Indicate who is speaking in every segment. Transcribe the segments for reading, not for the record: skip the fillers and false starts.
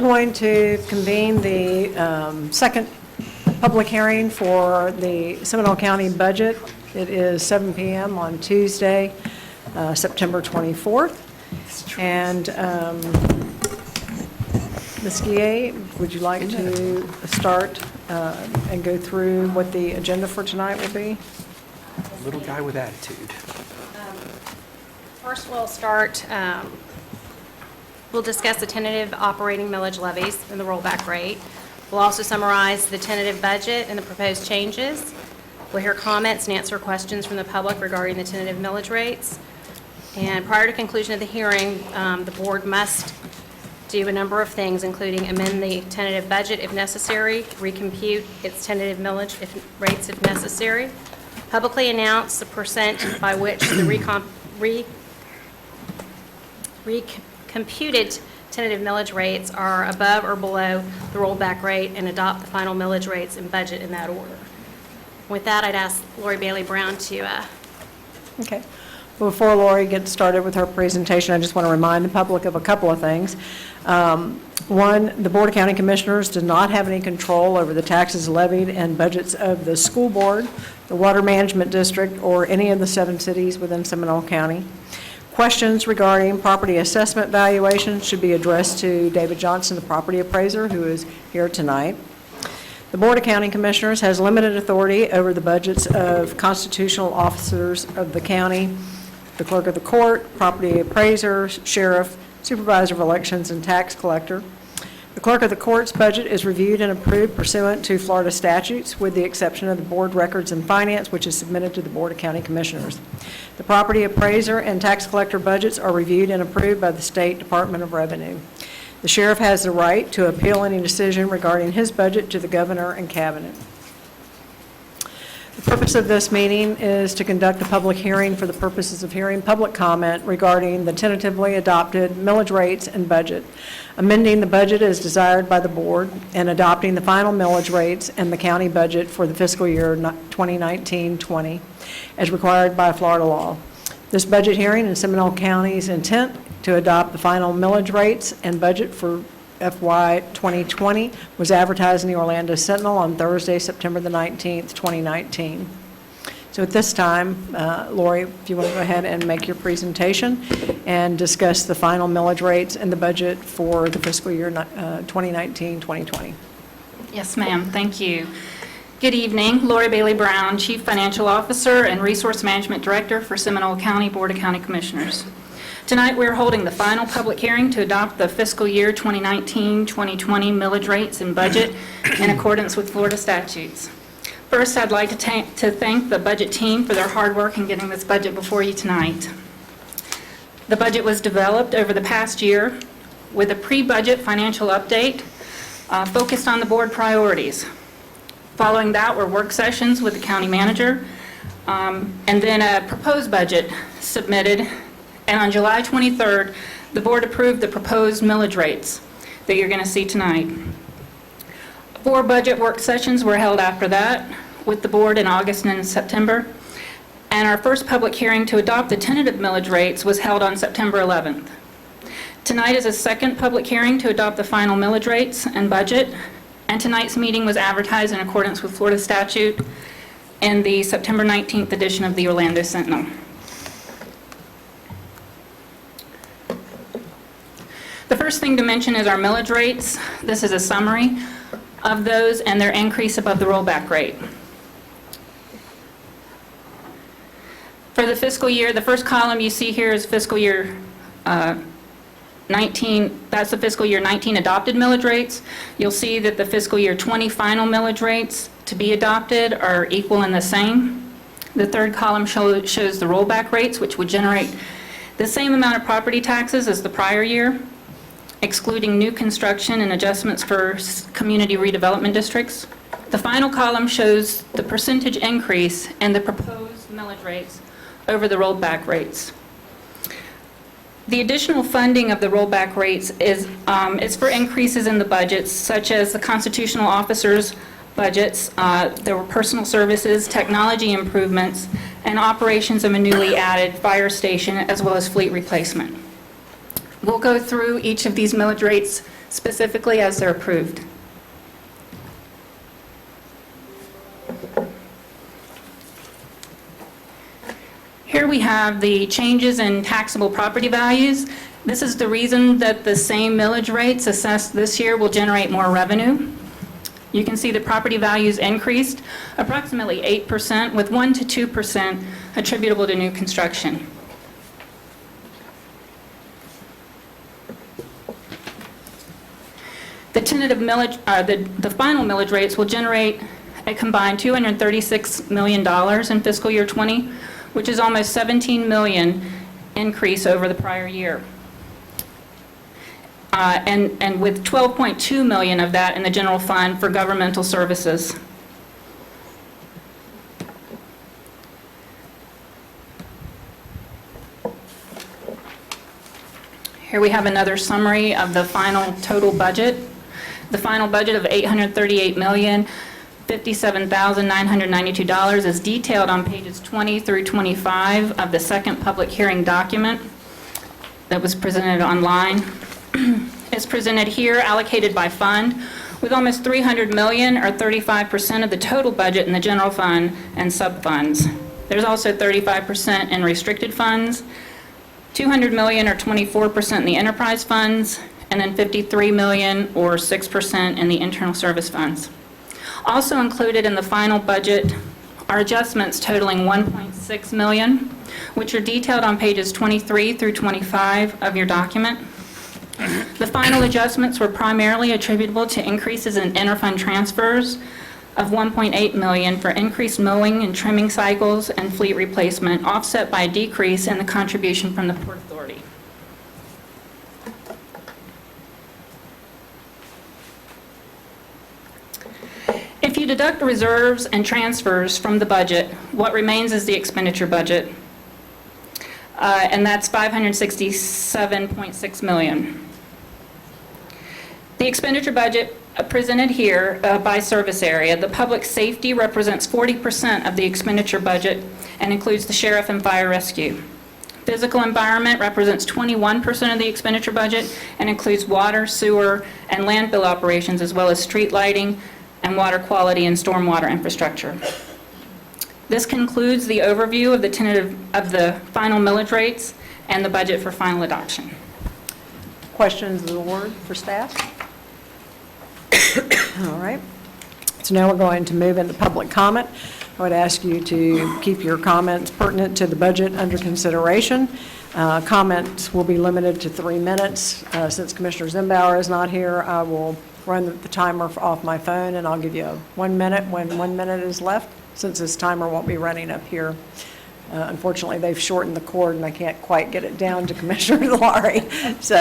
Speaker 1: going to convene the second public hearing for the Seminole County budget. It is 7 p.m. on Tuesday, September 24th. And Ms. Guillet, would you like to start and go through what the agenda for tonight will be?
Speaker 2: Little guy with attitude.
Speaker 3: First, we'll start, we'll discuss the tentative operating millage levies and the rollback rate. We'll also summarize the tentative budget and the proposed changes. We'll hear comments and answer questions from the public regarding the tentative millage rates. And prior to conclusion of the hearing, the board must do a number of things, including amend the tentative budget if necessary, recompute its tentative millage rates if necessary, publicly announce the percent by which the recomputed tentative millage rates are above or below the rollback rate, and adopt the final millage rates and budget in that order. With that, I'd ask Lori Bailey Brown to...
Speaker 1: Okay. Before Lori gets started with her presentation, I just want to remind the public of a couple of things. One, the Board of County Commissioners does not have any control over the taxes levied and budgets of the school board, the Water Management District, or any of the 7 cities within Seminole County. Questions regarding property assessment valuations should be addressed to David Johnson, the property appraiser, who is here tonight. The Board of County Commissioners has limited authority over the budgets of constitutional officers of the county, the clerk of the court, property appraiser, sheriff, supervisor of elections, and tax collector. The clerk of the court's budget is reviewed and approved pursuant to Florida statutes, with the exception of the board records and finance, which is submitted to the Board of County Commissioners. The property appraiser and tax collector budgets are reviewed and approved by the State Department of Revenue. The sheriff has the right to appeal any decision regarding his budget to the governor and cabinet. The purpose of this meeting is to conduct a public hearing for the purposes of hearing public comment regarding the tentatively adopted millage rates and budget, amending the budget as desired by the board, and adopting the final millage rates and the county budget for the fiscal year 2019-20 as required by Florida law. This budget hearing is Seminole County's intent to adopt the final millage rates and budget for FY 2020 was advertised in the Orlando Sentinel on Thursday, September the 19th, 2019. So at this time, Lori, if you want to go ahead and make your presentation and discuss the final millage rates and the budget for the fiscal year 2019-2020.
Speaker 4: Yes, ma'am. Thank you. Good evening. Lori Bailey Brown, Chief Financial Officer and Resource Management Director for Seminole County Board of County Commissioners. Tonight we're holding the final public hearing to adopt the fiscal year 2019-2020 millage rates and budget in accordance with Florida statutes. First, I'd like to thank the budget team for their hard work in getting this budget before you tonight. The budget was developed over the past year with a pre-budget financial update focused on the board priorities. Following that were work sessions with the county manager, and then a proposed budget submitted. And on July 23rd, the board approved the proposed millage rates that you're going to see tonight. 4 budget work sessions were held after that with the board in August and September. And our first public hearing to adopt the tentative millage rates was held on September 11th. Tonight is a second public hearing to adopt the final millage rates and budget. And tonight's meeting was advertised in accordance with Florida statute in the September 19th edition of the Orlando Sentinel. The first thing to mention is our millage rates. This is a summary of those and their increase above the rollback rate. For the fiscal year, the first column you see here is fiscal year 19, that's the fiscal year 19 adopted millage rates. You'll see that the fiscal year 20 final millage rates to be adopted are equal and the same. The third column shows the rollback rates, which would generate the same amount of property taxes as the prior year, excluding new construction and adjustments for community redevelopment districts. The final column shows the percentage increase in the proposed millage rates over the rollback rates. The additional funding of the rollback rates is for increases in the budgets, such as the constitutional officers' budgets. There were personal services, technology improvements, and operations of a newly added fire station, as well as fleet replacement. We'll go through each of these millage rates specifically as they're approved. Here we have the changes in taxable property values. This is the reason that the same millage rates assessed this year will generate more revenue. You can see the property values increased approximately 8%, with 1 to 2% attributable to new construction. The tentative millage, the final millage rates will generate a combined $236 million in fiscal year '20, which is almost $17 million increase over the prior year. And with $12.2 million of that in the general fund for governmental services. Here we have another summary of the final total budget. The final budget of $838,057,992 is detailed on pages 20 through 25 of the second public hearing document that was presented online. It's presented here, allocated by fund, with almost $300 million, or 35% of the total budget in the general fund and sub-funds. There's also 35% in restricted funds, $200 million, or 24% in the enterprise funds, and then $53 million, or 6% in the internal service funds. Also included in the final budget are adjustments totaling $1.6 million, which are detailed on pages 23 through 25 of your document. The final adjustments were primarily attributable to increases in interfund transfers of $1.8 million for increased mowing and trimming cycles and fleet replacement, offset by a decrease in the contribution from the Port Authority. If you deduct reserves and transfers from the budget, what remains is the expenditure budget, and that's $567.6 million. The expenditure budget presented here by service area. The public safety represents 40% of the expenditure budget and includes the sheriff and fire rescue. Physical environment represents 21% of the expenditure budget and includes water, sewer, and landfill operations, as well as street lighting and water quality and stormwater infrastructure. This concludes the overview of the final millage rates and the budget for final adoption.
Speaker 1: Questions of the board for staff? All right. So now we're going to move into public comment. I would ask you to keep your comments pertinent to the budget under consideration. Comments will be limited to 3 minutes. Since Commissioner Zimbauer is not here, I will run the timer off my phone, and I'll give you 1 minute when 1 minute is left, since this timer won't be running up here. Unfortunately, they've shortened the cord, and I can't quite get it down to Commissioner Laurie. So,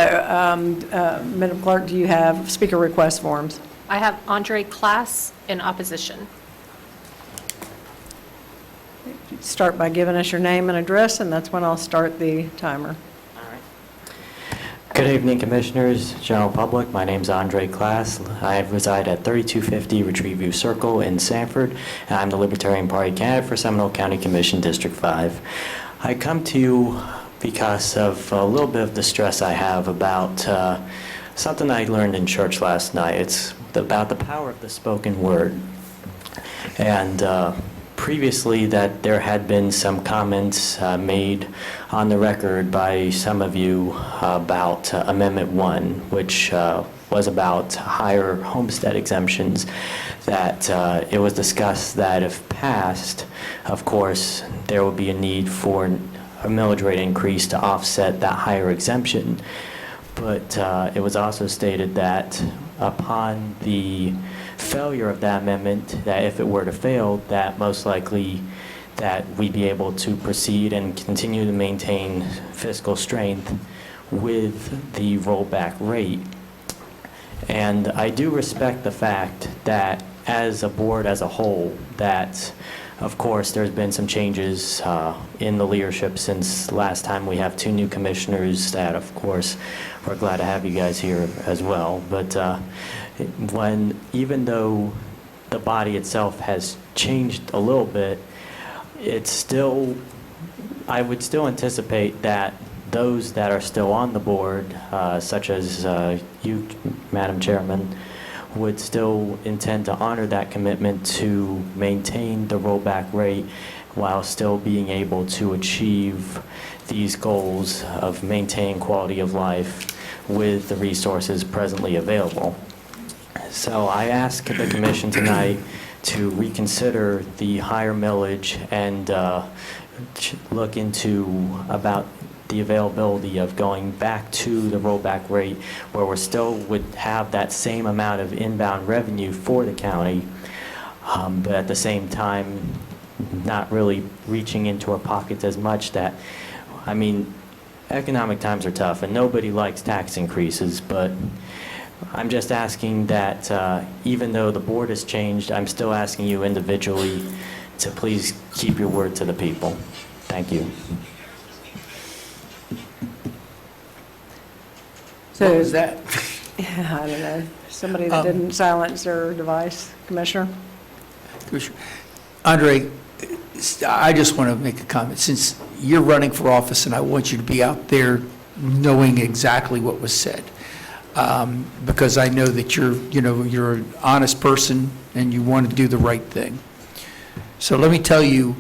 Speaker 1: Madam Clerk, do you have speaker request forms?
Speaker 5: I have Andre Class in opposition.
Speaker 1: Start by giving us your name and address, and that's when I'll start the timer.
Speaker 6: Good evening, Commissioners, General Public. My name is Andre Class. I reside at 3250 Retreat View Circle in Sanford, and I'm the Libertarian Party candidate for Seminole County Commission District 5. I come to you because of a little bit of the stress I have about something I learned in church last night. It's about the power of the spoken word. And previously that there had been some comments made on the record by some of you about Amendment 1, which was about higher homestead exemptions, that it was discussed that if passed, of course, there would be a need for a millage rate increase to offset that higher exemption. But it was also stated that upon the failure of that amendment, that if it were to fail, that most likely that we'd be able to proceed and continue to maintain fiscal strength with the rollback rate. And I do respect the fact that as a board as a whole, that of course there's been some changes in the leadership since last time. We have 2 new commissioners that of course we're glad to have you guys here as well. But even though the body itself has changed a little bit, it's still, I would still anticipate that those that are still on the board, such as you, Madam Chairman, would still intend to honor that commitment to maintain the rollback rate while still being able to achieve these goals of maintaining quality of life with the resources presently available. So I ask the commission tonight to reconsider the higher millage and look into about the availability of going back to the rollback rate where we still would have that same amount of inbound revenue for the county, but at the same time not really reaching into our pockets as much. That, I mean, economic times are tough and nobody likes tax increases, but I'm just asking that even though the board has changed, I'm still asking you individually to please keep your word to the people. Thank you.
Speaker 1: So,
Speaker 2: What was that?
Speaker 1: I don't know, somebody that didn't silence their device, Commissioner?
Speaker 2: Andre, I just want to make a comment. Since you're running for office, and I want you to be out there knowing exactly what was said, because I know that you're an honest person and you want to do the right thing. So let me tell you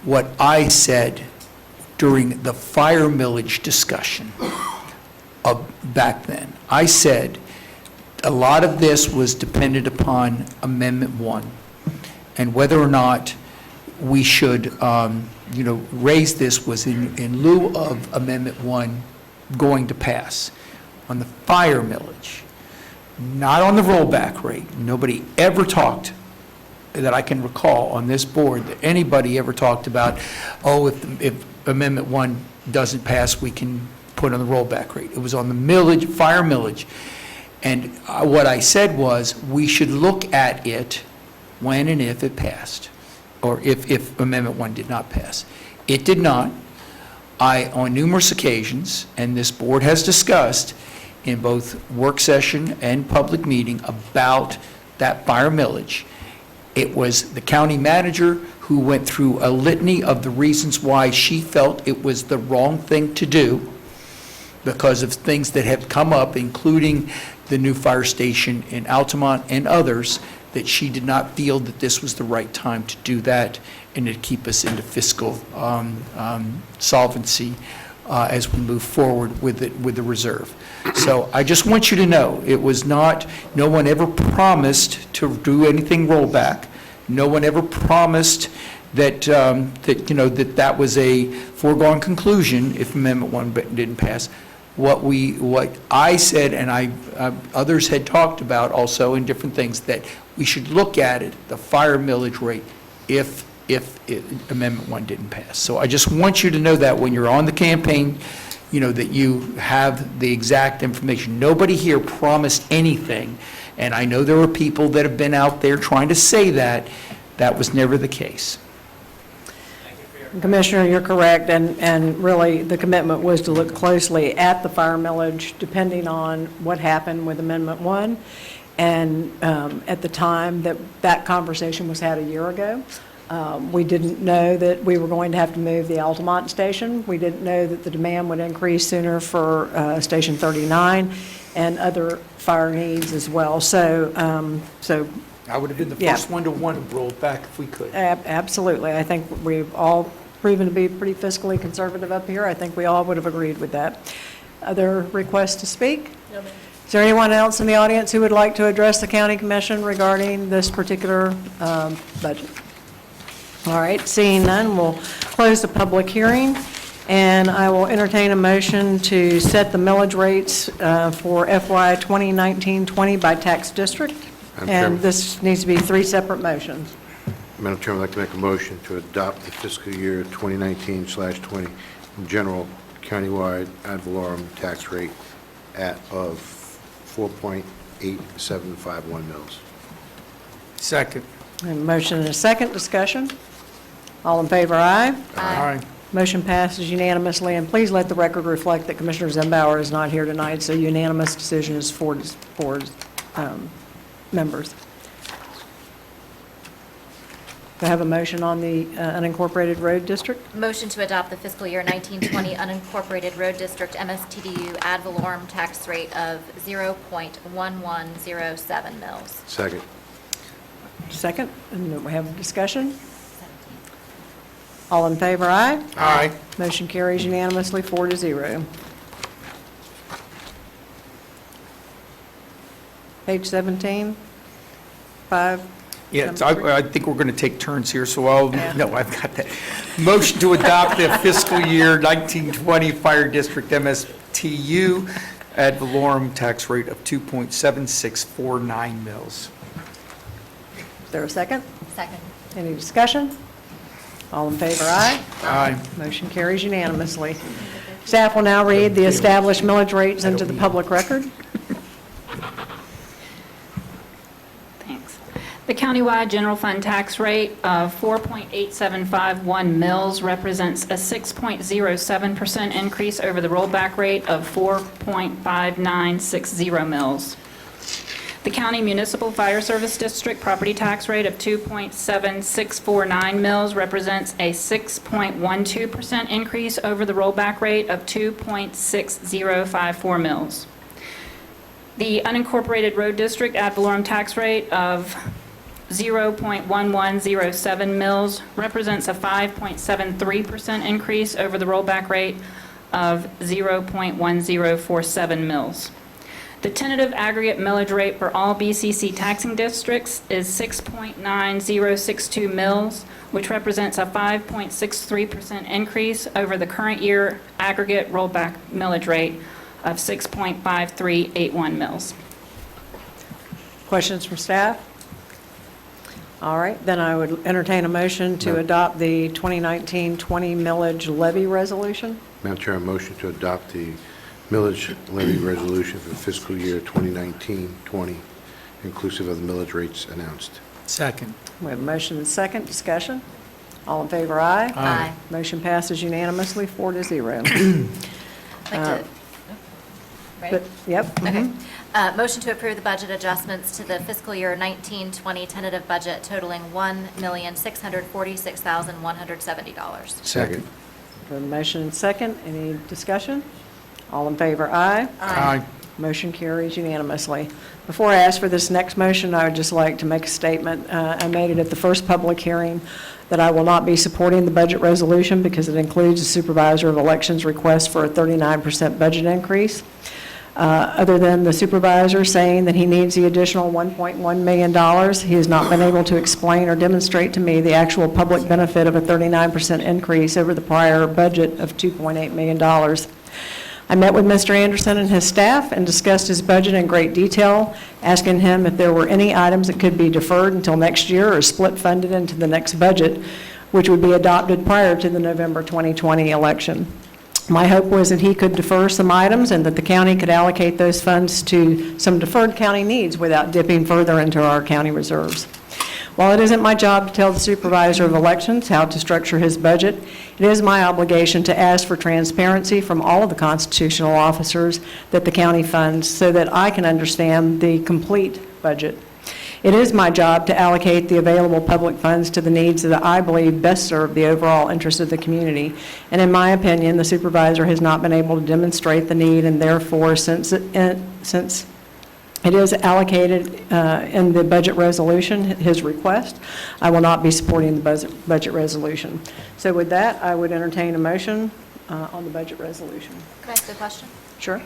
Speaker 2: what I said during the fire millage discussion back then. I said a lot of this was dependent upon Amendment 1 and whether or not we should, raise this was in lieu of Amendment 1 going to pass on the fire millage, not on the rollback rate. Nobody ever talked, that I can recall on this board, that anybody ever talked about, oh, if Amendment 1 doesn't pass, we can put on the rollback rate. It was on the millage, fire millage. And what I said was, we should look at it when and if it passed, or if Amendment 1 did not pass. It did not. On numerous occasions, and this board has discussed in both work session and public meeting about that fire millage. It was the county manager who went through a litany of the reasons why she felt it was the wrong thing to do because of things that have come up, including the new fire station in Altamont and others, that she did not feel that this was the right time to do that and to keep us into fiscal solvency as we move forward with the reserve. So I just want you to know, it was not, no one ever promised to do anything rollback. No one ever promised that, that was a foregone conclusion if Amendment 1 didn't pass. What I said, and others had talked about also in different things, that we should look at it, the fire millage rate, if Amendment 1 didn't pass. So I just want you to know that when you're on the campaign, that you have the exact information. Nobody here promised anything, and I know there are people that have been out there trying to say that. That was never the case.
Speaker 1: Commissioner, you're correct, and really, the commitment was to look closely at the fire millage, depending on what happened with Amendment 1, and at the time that conversation was had a year ago, we didn't know that we were going to have to move the Altamont station. We didn't know that the demand would increase sooner for Station 39 and other fire needs as well. So
Speaker 2: I would have been the
Speaker 1: Yeah.
Speaker 2: first one to want to roll back if we could.
Speaker 1: Absolutely. I think we've all proven to be pretty fiscally conservative up here. I think we all would have agreed with that. Other requests to speak? No, ma'am. Is there anyone else in the audience who would like to address the county commission regarding this particular budget? All right, seeing none, we'll close the public hearing, and I will entertain a motion to set the millage rates for FY 2019-20 by tax district.
Speaker 7: Madam
Speaker 1: And
Speaker 7: Chairman.
Speaker 1: this needs to be 3 separate motions.
Speaker 7: Madam Chairman, I'd like to make a motion to adopt the fiscal year 2019/20 general countywide ad valorem tax rate of 4.8751 mils.
Speaker 2: Second.
Speaker 1: A motion and a second, discussion. All in favor, aye.
Speaker 2: Aye.
Speaker 1: Motion passes unanimously, and please let the record reflect that Commissioner Zembauer is not here tonight, so unanimous decision is for members. Do I have a motion on the unincorporated road district?
Speaker 8: Motion to adopt the fiscal year 1920 unincorporated road district MSTDU ad valorem tax rate of 0.1107 mils.
Speaker 7: Second.
Speaker 1: Second, and then we have a discussion. All in favor, aye?
Speaker 2: Aye.
Speaker 1: Motion carries unanimously, 4-0. Page 17, 5.
Speaker 2: Yeah, I think we're going to take turns here, so no, I've got that. Motion to adopt the fiscal year 1920 Fire District MSTU ad valorem tax rate of 2.7649 mils.
Speaker 1: Is there a second?
Speaker 8: Second.
Speaker 1: Any discussion? All in favor, aye?
Speaker 2: Aye.
Speaker 1: Motion carries unanimously. Staff will now read the established millage rates into the public record.
Speaker 4: Thanks. The countywide general fund tax rate of 4.8751 mils represents a 6.07% increase over the rollback rate of 4.5960 mils. The County Municipal Fire Service District property tax rate of 2.7649 mils represents a 6.12% increase over the rollback rate of 2.6054 mils. The unincorporated road district ad valorem tax rate of 0.1107 mils represents a 5.73% increase over the rollback rate of 0.1047 mils. The tentative aggregate millage rate for all BCC taxing districts is 6.9062 mils, which represents a 5.63% increase over the current year aggregate rollback millage rate of 6.5381 mils.
Speaker 1: Questions from staff? All right, then I would entertain a motion to adopt the 2019-20 millage levy resolution.
Speaker 7: Madam Chair, a motion to adopt the millage levy resolution for fiscal year 2019-20, inclusive of the millage rates announced.
Speaker 2: Second.
Speaker 1: We have a motion and a second. Discussion? All in favor, aye?
Speaker 8: Aye.
Speaker 1: Motion passes unanimously, 4-0.
Speaker 8: Like to, ready?
Speaker 1: But, yep.
Speaker 8: Okay. Motion to approve the budget adjustments to the fiscal year 1920 tentative budget totaling $1,646,170.
Speaker 7: Second.
Speaker 1: We have a motion and second. Any discussion? All in favor, aye?
Speaker 2: Aye.
Speaker 1: Motion carries unanimously. Before I ask for this next motion, I would just like to make a statement. I made it at the first public hearing that I will not be supporting the budget resolution because it includes the Supervisor of Elections' request for a 39% budget increase. Other than the supervisor saying that he needs the additional $1.1 million, he has not been able to explain or demonstrate to me the actual public benefit of a 39% increase over the prior budget of $2.8 million. I met with Mr. Anderson and his staff and discussed his budget in great detail, asking him if there were any items that could be deferred until next year or split funded into the next budget, which would be adopted prior to the November 2020 election. My hope was that he could defer some items and that the county could allocate those funds to some deferred county needs without dipping further into our county reserves. While it isn't my job to tell the Supervisor of Elections how to structure his budget, it is my obligation to ask for transparency from all of the constitutional officers that the county funds so that I can understand the complete budget. It is my job to allocate the available public funds to the needs that I believe best serve the overall interest of the community. And in my opinion, the supervisor has not been able to demonstrate the need, and therefore, since it is allocated in the budget resolution, his request, I will not be supporting the budget resolution. So with that, I would entertain a motion on the budget resolution.
Speaker 8: Can I ask a question?
Speaker 1: Sure.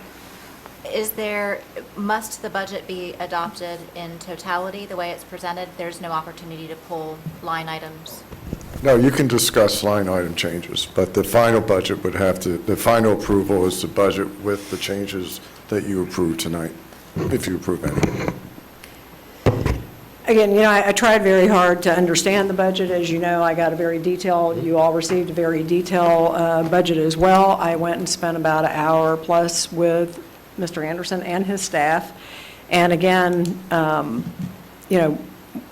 Speaker 8: Must the budget be adopted in totality, the way it's presented? There's no opportunity to pull line items?
Speaker 9: No, you can discuss line item changes, but the final budget would have to, the final approval is the budget with the changes that you approve tonight, if you approve any.
Speaker 1: Again, I tried very hard to understand the budget. As you know, I got a very detailed, you all received a very detailed budget as well. I went and spent about an hour plus with Mr. Anderson and his staff. And again,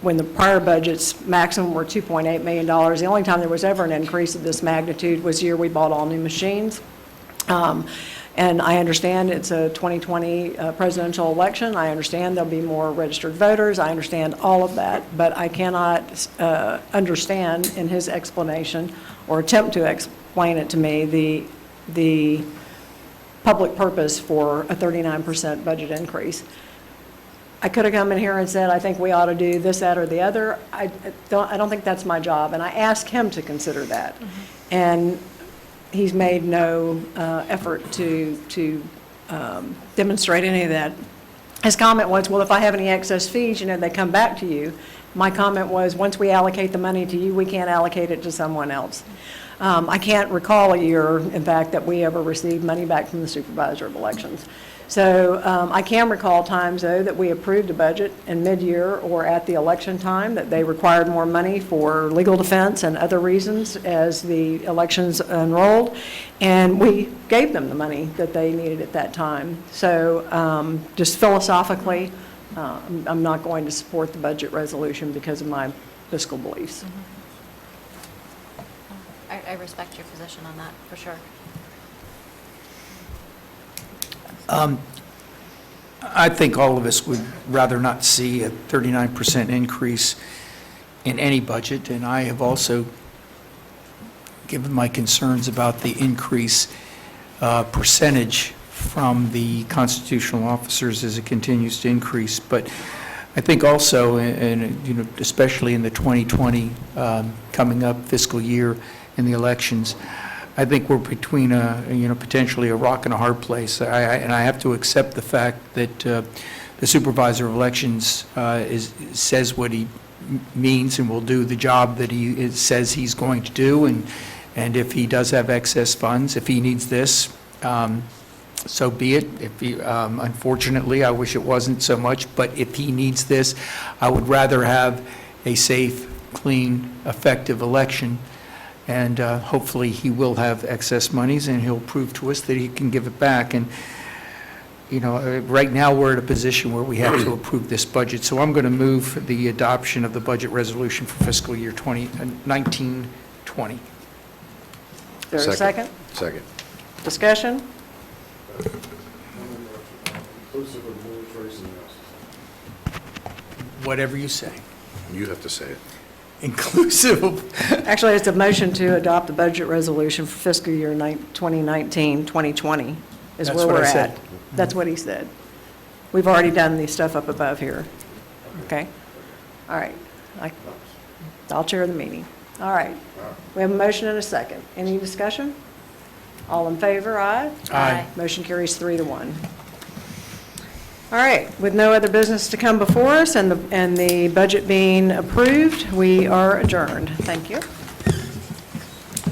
Speaker 1: when the prior budgets maximum were $2.8 million, the only time there was ever an increase of this magnitude was the year we bought all new machines. And I understand it's a 2020 presidential election. I understand there'll be more registered voters. I understand all of that. But I cannot understand in his explanation or attempt to explain it to me the public purpose for a 39% budget increase. I could have come in here and said, I think we ought to do this, that, or the other. I don't think that's my job, and I asked him to consider that. And he's made no effort to demonstrate any of that. His comment was, well, if I have any excess fees, they come back to you. My comment was, once we allocate the money to you, we can't allocate it to someone else. I can't recall a year, in fact, that we ever received money back from the supervisor of elections. So I can recall times, though, that we approved a budget in mid-year or at the election time, that they required more money for legal defense and other reasons as the elections unrolled, and we gave them the money that they needed at that time. So just philosophically, I'm not going to support the budget resolution because of my fiscal beliefs.
Speaker 8: I respect your position on that, for sure.
Speaker 2: I think all of us would rather not see a 39% increase in any budget, and I have also given my concerns about the increase percentage from the constitutional officers as it continues to increase. But I think also, and especially in the 2020 coming up fiscal year in the elections, I think we're between potentially a rock and a hard place. And I have to accept the fact that the supervisor of elections says what he means and will do the job that he says he's going to do. And if he does have excess funds, if he needs this, so be it. If he, unfortunately, I wish it wasn't so much, but if he needs this, I would rather have a safe, clean, effective election. And hopefully he will have excess monies, and he'll prove to us that he can give it back. And, right now we're at a position where we have to approve this budget. So I'm going to move the adoption of the budget resolution for fiscal year 1920.
Speaker 1: Is there a second?
Speaker 7: Second.
Speaker 1: Discussion?
Speaker 2: Whatever you say.
Speaker 7: You have to say it.
Speaker 2: Inclusive of.
Speaker 1: Actually, it's a motion to adopt the budget resolution for fiscal year 2019-2020 is
Speaker 2: That's
Speaker 1: where
Speaker 2: what
Speaker 1: we're
Speaker 2: I said.
Speaker 1: at. That's what he said. We've already done the stuff up above here. Okay? All right. I'll chair the meeting. All right. We have a motion and a second. Any discussion? All in favor, aye?
Speaker 2: Aye.
Speaker 1: Motion carries 3-1. All right, with no other business to come before us and the budget being approved, we are adjourned. Thank you.